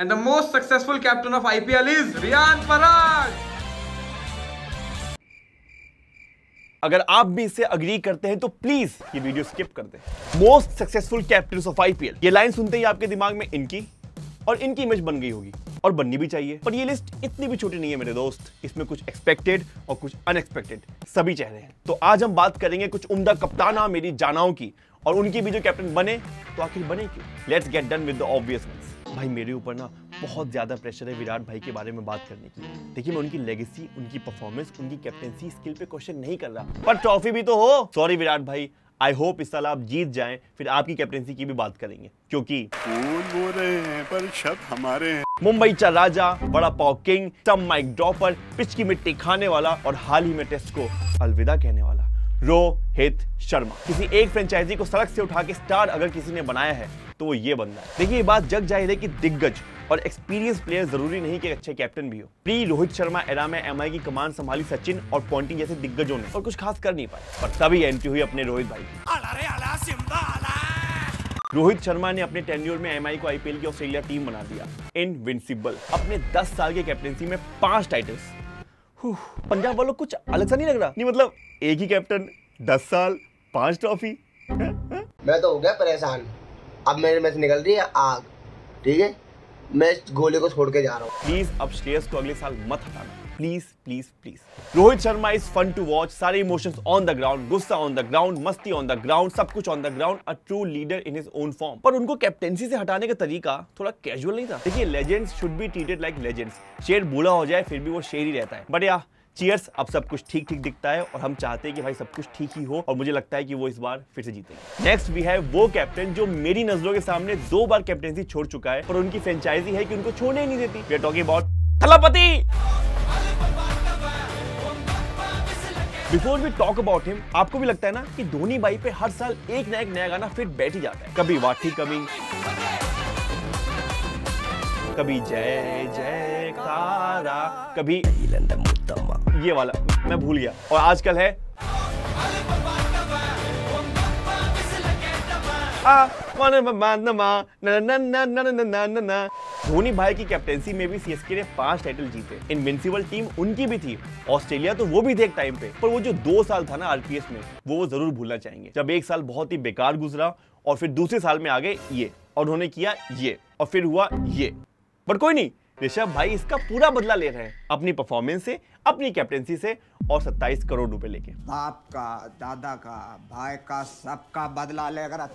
And the most successful captain of IPL is Riyan Parag. अगर आप भी इससे अग्री करते हैं तो प्लीज ये वीडियो स्किप कर दें। Most successful captains of IPL, ये लाइन सुनते ही आपके दिमाग में इनकी और इनकी इमेज बन गई होगी, और बननी भी चाहिए। पर ये लिस्ट इतनी भी छोटी नहीं है मेरे दोस्त, इसमें कुछ एक्सपेक्टेड और कुछ अनएक्सपेक्टेड सभी चेहरे हैं। तो आज हम बात करेंगे कुछ उम्दा कप्ताना मेरी जानाओं की, और उनकी भी जो कैप्टन बने तो आखिर बने क्यों। Let's get done with the obvious ones. भाई मेरे ऊपर ना बहुत ज्यादा प्रेशर है विराट भाई के बारे में बात करने की। देखिए मैं उनकी लेगेसी, उनकी परफॉर्मेंस, उनकी कैप्टनसी स्किल पे क्वेश्चन नहीं कर रहा, पर ट्रॉफी भी तो हो। सॉरी विराट भाई, आई होप इस साल आप जीत जाएं, फिर आपकी कैप्टनसी की भी बात करेंगे, क्योंकि फूल वो रहे हैं पर शक हमारे हैं। मुंबई चा राजा, बड़ा पाव किंग, टम माइक ड्रॉपर, पिच की मिट्टी खाने वाला और हाल ही में टेस्ट को अलविदा कहने वाला रोहित शर्मा। किसी एक फ्रेंचाइजी को सड़क से उठा के स्टार अगर किसी ने बनाया है तो वो ये बंदा है। देखिए ये बात जग जाहिर है कि दिग्गज और एक्सपीरियंस प्लेयर जरूरी नहीं कि अच्छे कैप्टन भी हो। प्री रोहित शर्मा एरा में एमआई की कमान संभाली सचिन और पॉन्टिंग जैसे दिग्गजों ने, और कुछ खास कर नहीं पाए। पर तभी एंट्री हुई अपने रोहित भाई की। रोहित शर्मा ने अपने टेन्योर में एमआई को आईपीएल की ऑस्ट्रेलिया टीम बना दिया, इनविंसिबल। अपने 10 साल के कैप्टनसी में 5 टाइटल्स। पंजाब वालों कुछ अलग सा नहीं लग रहा? नहीं मतलब एक ही कैप्टन, 10 साल, 5 ट्रॉफी। मैं तो हो गया परेशान, अब मेरे में से निकल रही है आग। ठीक है, मैं इस गोले को छोड़ के जा रहा हूँ। प्लीज अब श्रेयस को अगले साल मत हटाना, please please please. Rohit Sharma is fun to watch, सारे इमोशंस ऑन द ग्राउंड, गुस्सा ऑन द ग्राउंड, मस्ती ऑन द ग्राउंड, सब कुछ on the ground, a true leader in his own form. पर उनको कैप्टेंसी से हटाने का तरीका थोड़ा कैजुअल नहीं था। देखिए legends should be treated like legends. शेर बूढ़ा हो जाए फिर भी वो शेर ही रहता है। बट या चीयर्स, अब सब कुछ ठीक ठीक दिखता है और हम चाहते हैं कि भाई सब कुछ ठीक ही हो, और मुझे लगता है कि वो इस बार फिर से जीतेंगे। नेक्स्ट भी है वो कैप्टन जो मेरी नजरों के सामने 2 बार कैप्टनसी छोड़ चुका है, पर उनकी फ्रेंचाइजी है कि उनको छोड़ने ही नहीं देती। We are talking about Thalapathy. Before we talk about him, आपको भी लगता है ना कि धोनी भाई पे हर साल एक नया गाना फिर बैठ ही जाता है। कभी वाठी, कभी जय जयकारा, कभी ये वाला मैं भूल गया, और आजकल है धोनी भाई की कैप्टेंसी में भी सीएसके ने 5 टाइटल जीते। इनविंसिबल टीम उनकी भी थी, ऑस्ट्रेलिया तो वो भी थे एक टाइम पे, पर वो जो 2 साल था ना आरपीएस में, वो जरूर भूलना चाहेंगे। जब एक साल बहुत ही बेकार गुजरा और फिर दूसरे साल में आ गए ये, और उन्होंने किया ये, और फिर हुआ ये। पर कोई नहीं, ऋषभ भाई इसका पूरा बदला ले रहे हैं अपनी परफॉर्मेंस से, अपनी कैप्टेंसी से, और 27 करोड़ रुपए लेके। बाप का, दादा का, भाई का, सबका बदला लेकर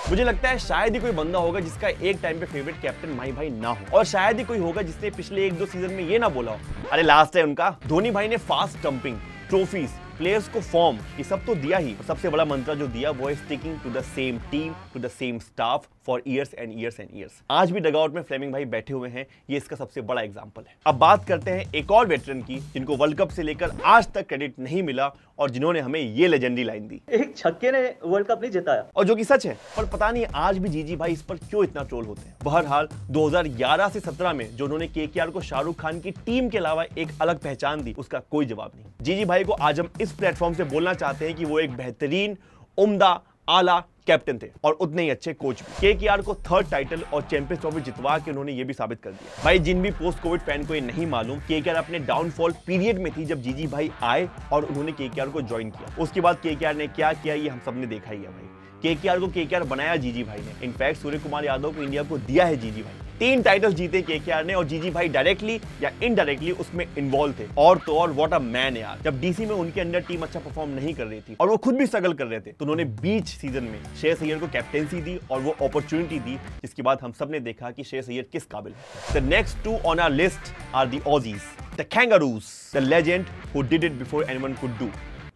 मुझे लगता है शायद ही कोई बंदा होगा जिसका एक टाइम पे फेवरेट कैप्टन माही भाई ना हो, और शायद ही कोई होगा जिसने पिछले 1-2 सीजन में ये ना बोला हो अरे लास्ट है उनका। धोनी भाई ने फास्ट स्टंपिंग, ट्रॉफीज, प्लेयर्स को फॉर्म, ये सब तो दिया ही। सबसे बड़ा मंत्र जो दिया वो है sticking to the same team, to the same staff for years and years and years. आज भी डगआउट में फ्लेमिंग भाई बैठे हुए हैं, ये इसका सबसे बड़ा एग्जांपल है। अब बात करते हैं एक और वेटरन की जिनको वर्ल्ड कप से लेकर आज तक क्रेडिट नहीं मिला, और जिन्होंने हमें ये लेजेंडरी लाइन दी। एक छक्के ने वर्ल्ड कप नहीं जिताया, और जो कि सच है, पर पता नहीं आज भी जीजी भाई इस पर क्यों इतना ट्रोल होते हैं। बहरहाल 2011 से 17 में जो उन्होंने केकेआर को शाहरुख खान की टीम के अलावा एक अलग पहचान दी, उसका कोई जवाब नहीं। जीजी भाई को आज हम इस प्लेटफॉर्म से बोलना चाहते हैं कि वो एक बेहतरीन, उम्दा, आला कैप्टन थे, और उतने ही अच्छे कोच भी। केकेआर को 3rd टाइटल और चैंपियंस ट्रॉफी जितवा के उन्होंने ये भी साबित कर दिया। भाई जिन भी पोस्ट कोविड फैन को ये नहीं मालूम, केकेआर अपने डाउनफॉल पीरियड में थी जब जीजी भाई आए और उन्होंने केकेआर को ज्वाइन किया। उसके बाद केकेआर ने क्या किया ये हम सबने देखा ही है। भाई केकेआर को केकेआर बनाया जीजी भाई ने, इनफैक्ट सूर्य कुमार यादव को इंडिया को दिया है जीजी भाई। 3 टाइटल्स जीते केकेआर ने, और जीजी भाई डायरेक्टली या इनडायरेक्टली उसमें इन्वॉल्व थे। और तो और व्हाट अ मैन यार। जब डीसी में उनके अंडर टीम अच्छा परफॉर्म नहीं कर रही थी और वो खुद भी स्ट्रगल कर रहे थे, तो उन्होंने बीच सीजन में श्रेयस अय्यर को कैप्टेंसी दी और वो अपॉर्चुनिटी दी, जिसके बाद हम सब ने देखा कि श्रेयस अय्यर किस काबिल है। The next 2 on our list are the Aussies, the kangaroos, the legend who did it before anyone could do,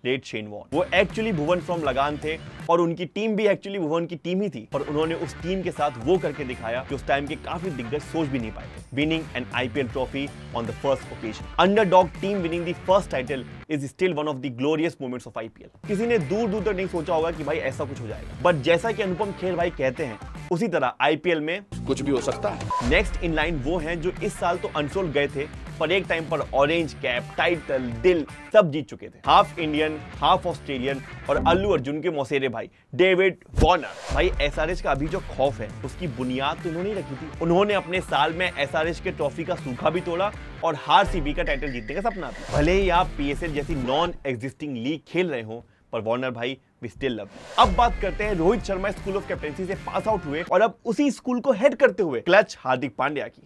late Shane Warne. वो एक्चुअली भुवन फ्रॉम लगान थे, और उनकी टीम भी एक्चुअली भुवन की टीम ही थी, पर उन्होंने उस टीम के साथ वो करके दिखाया जो उस टाइम के काफी दिग्गज सोच भी नहीं पाए थे। Winning N IPL trophy on the first occasion. Underdog team winning the first title is still one of the glorious moments of IPL. किसी ने दूर दूर तक नहीं सोचा होगा कि भाई ऐसा कुछ हो जाएगा, बट जैसा कि अनुपम खेर भाई कहते हैं, उसी तरह आईपीएल में कुछ भी हो सकता है। नेक्स्ट इन लाइन वो हैं जो इस साल तो अनसोल्ड गए थे, पर एक टाइम पर ऑरेंज कैप, टाइटल, दिल सब जीत चुके थे। हाफ इंडियन, हाफ ऑस्ट्रेलियन और अल्लू अर्जुन के मौसेरे भाई डेविड वार्नर। भाई एसआरएच का अभी जो खौफ है उसकी बुनियाद तो उन्होंने ही रखी थी। उन्होंने अपने साल में एसआरएच के ट्रॉफी का सूखा भी तोड़ा और आरसीबी का टाइटल जीतने का सपना भी। भले ही आप पीएसएल जैसी नॉन एग्जिस्टिंग लीग खेल रहे हो, पर वार्नर भाई वी स्टिल लव यू। अब बात करते हैं Rohit Sharma school of captaincy से पास आउट हुए और अब उसी स्कूल को हेड करते हुए क्लच हार्दिक पांड्या की।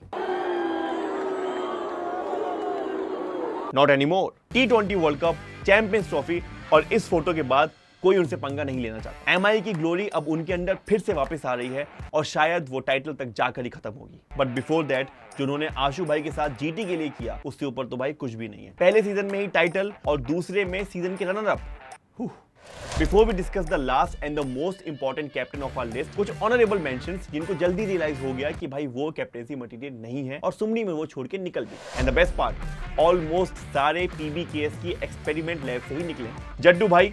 Not anymore. T20 world cup, champions trophy और इस फोटो के बाद कोई उनसे पंगा नहीं लेना चाहता। एमआई की ग्लोरी अब उनके अंदर फिर से वापस आ रही है और शायद वो टाइटल तक जाकर ही खत्म होगी। बट बिफोर दैट जो उन्होंने आशु भाई के साथ जीटी के लिए किया उससे ऊपर तो भाई कुछ भी नहीं है। पहले सीजन में ही टाइटल और दूसरे में सीजन के runner up. Before we discuss the last and the most important captain of our list, कुछ ऑनरेबल मेंशंस जिनको जल्दी रियलाइज हो गया कि भाई वो कैप्टेंसी मटेरियल नहीं है और सुमनी में वो छोड़ के निकल गए। And the best part, almost सारे पीबीकेएस की एक्सपेरिमेंट लैब से ही निकले। जड्डू भाई,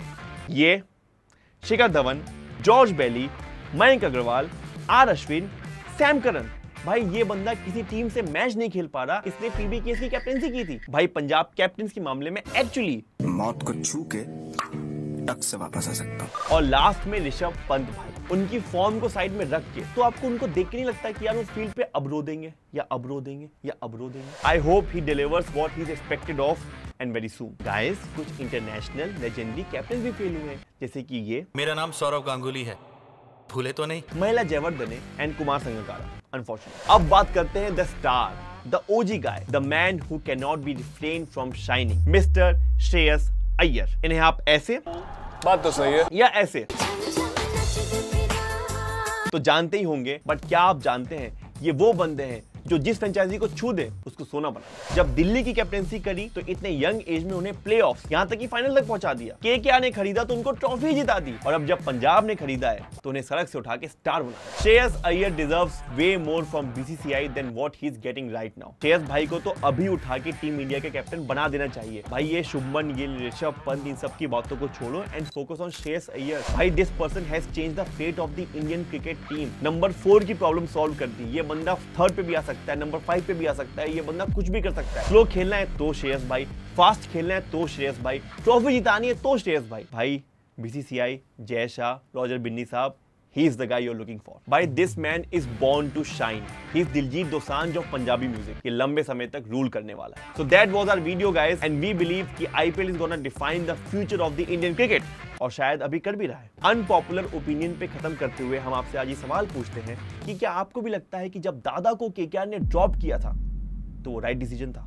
ये Shikhar Dhawan, George Bailey, Mayank Agarwal, R Ashwin, Sam Curran. भाई ये बंदा किसी टीम से मैच नहीं खेल पा रहा, इसने पीबीकेएस की कैप्टेंसी की थी। भाई पंजाब कैप्टन्स के मामले में एक्चुअली मौत को छू के टक से वापस आ सकता हूं। और लास्ट में ऋषभ पंत भाई, उनकी फॉर्म को साइड में रख के तो आपको उनको देख के नहीं लगता कि यार वो फील्ड पे अब रो देंगे या अब रो देंगे या अब रो देंगे। I hope he delivers what he is expected of and very soon. Guys, कुछ इंटरनेशनल लेजेंडरी कैप्टन भी फेल हुए हैं, जैसे कि ये मेरा नाम सौरव गांगुली है, भूले तो नहीं। महिला जयवर्धने एंड कुमार संगकारा। अनफॉर्चुनेटली अब बात करते हैं the star, the OG guy, the man who can not be refrain from shining, mister Shreyas Iyer. इन्हें आप ऐसे बात तो सही है या ऐसे तो जानते ही होंगे, बट क्या आप जानते हैं ये वो बंदे हैं जो जिस फ्रेंचाइजी को छू दे उसको सोना बना। जब दिल्ली की कैप्टेंसी करी तो इतने यंग एज में उन्हें प्लेऑफ्स, यहां तक कि फाइनल तक पहुंचा दिया। केकेआर ने खरीदा तो उनको ट्रॉफी जिता दी और अब जब पंजाब ने खरीदा है तो उन्हें सड़क से उठा के स्टार बना। Shreyas Iyer deserves way more from BCCI than what he is getting right now. Shreyas भाई को तो अभी उठा के टीम इंडिया के कैप्टन बना देना चाहिए। भाई ये शुभमन गिल, ऋषभ पंत, इन सब की बातों को छोड़ो and focus on Shreyas Iyer. भाई this person has change the fate of the Indian cricket team. Number 4 की प्रॉब्लम सॉल्व कर दी। ये बंदा 3rd पे भी आ सकता है, नंबर 5 पे भी आ सकता है। ये बंदा कुछ भी कर सकता है। स्लो खेलना है तो श्रेयस भाई, फास्ट खेलना है तो श्रेयस भाई, ट्रॉफी जितानी है तो श्रेयस भाई। भाई बीसीसीआई, जय शाह, रॉजर बिन्नी साहब, he is the guy you're looking for. By this man is born to shine. He is Diljit Dosanjh of Punjabi music. ये लंबे समय तक रूल करने वाला है। So that was our video guys and we believe कि IPL is gonna define the future of the Indian cricket और शायद अभी कर भी रहा है। अनपॉपुलर ओपिनियन पे खत्म करते हुए हम आपसे आज ये सवाल पूछते हैं कि क्या आपको भी लगता है कि जब दादा को केकेआर ने ड्रॉप किया था तो वो राइट डिसीजन था?